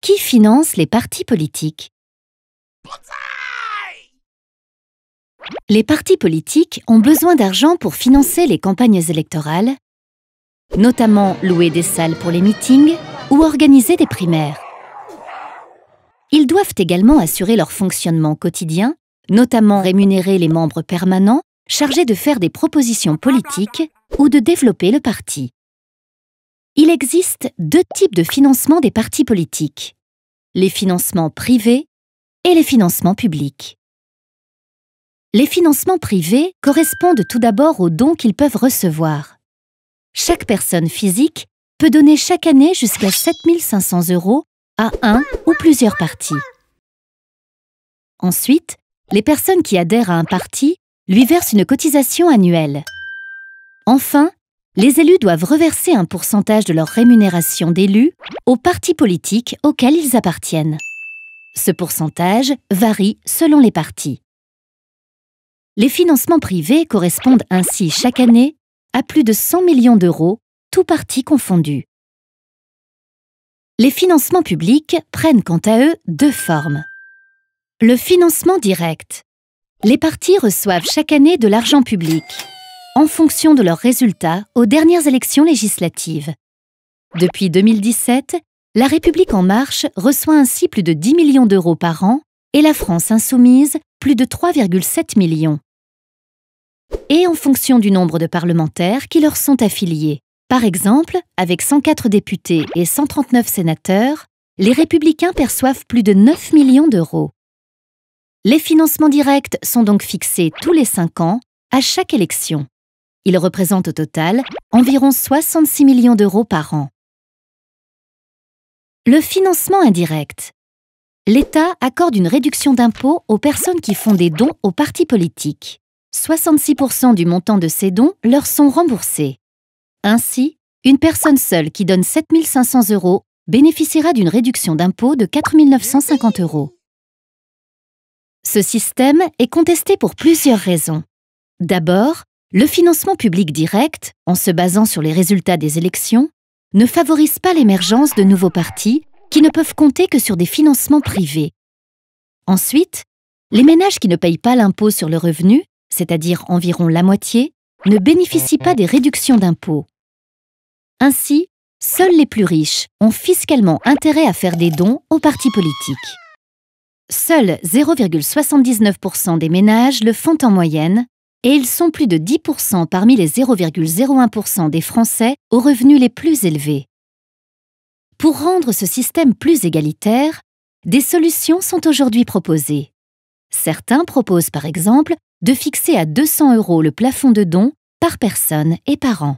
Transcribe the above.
Qui finance les partis politiques? Les partis politiques ont besoin d'argent pour financer les campagnes électorales, notamment louer des salles pour les meetings ou organiser des primaires. Ils doivent également assurer leur fonctionnement quotidien, notamment rémunérer les membres permanents chargés de faire des propositions politiques ou de développer le parti. Il existe deux types de financement des partis politiques: les financements privés et les financements publics. Les financements privés correspondent tout d'abord aux dons qu'ils peuvent recevoir. Chaque personne physique peut donner chaque année jusqu'à 7 500 € à un ou plusieurs partis. Ensuite, les personnes qui adhèrent à un parti lui versent une cotisation annuelle. Enfin, les élus doivent reverser un pourcentage de leur rémunération d'élu aux partis politiques auxquels ils appartiennent. Ce pourcentage varie selon les partis. Les financements privés correspondent ainsi chaque année à plus de 100 millions d'euros, tous partis confondus. Les financements publics prennent quant à eux deux formes. Le financement direct. Les partis reçoivent chaque année de l'argent public, en fonction de leurs résultats aux dernières élections législatives. Depuis 2017, La République En Marche reçoit ainsi plus de 10 millions d'euros par an et la France Insoumise plus de 3,7 millions. Et en fonction du nombre de parlementaires qui leur sont affiliés. Par exemple, avec 104 députés et 139 sénateurs, les Républicains perçoivent plus de 9 millions d'euros. Les financements directs sont donc fixés tous les 5 ans, à chaque élection. Ils représentent au total environ 66 millions d'euros par an. Le financement indirect. L'État accorde une réduction d'impôt aux personnes qui font des dons aux partis politiques. 66% du montant de ces dons leur sont remboursés. Ainsi, une personne seule qui donne 7 500 € bénéficiera d'une réduction d'impôt de 4 950 €. Ce système est contesté pour plusieurs raisons. D'abord, le financement public direct, en se basant sur les résultats des élections, ne favorise pas l'émergence de nouveaux partis qui ne peuvent compter que sur des financements privés. Ensuite, les ménages qui ne payent pas l'impôt sur le revenu, c'est-à-dire environ la moitié, ne bénéficient pas des réductions d'impôt. Ainsi, seuls les plus riches ont fiscalement intérêt à faire des dons aux partis politiques. Seuls 0,79% des ménages le font en moyenne, et ils sont plus de 10% parmi les 0,01% des Français aux revenus les plus élevés. Pour rendre ce système plus égalitaire, des solutions sont aujourd'hui proposées. Certains proposent par exemple de fixer à 200 € le plafond de dons par personne et par an.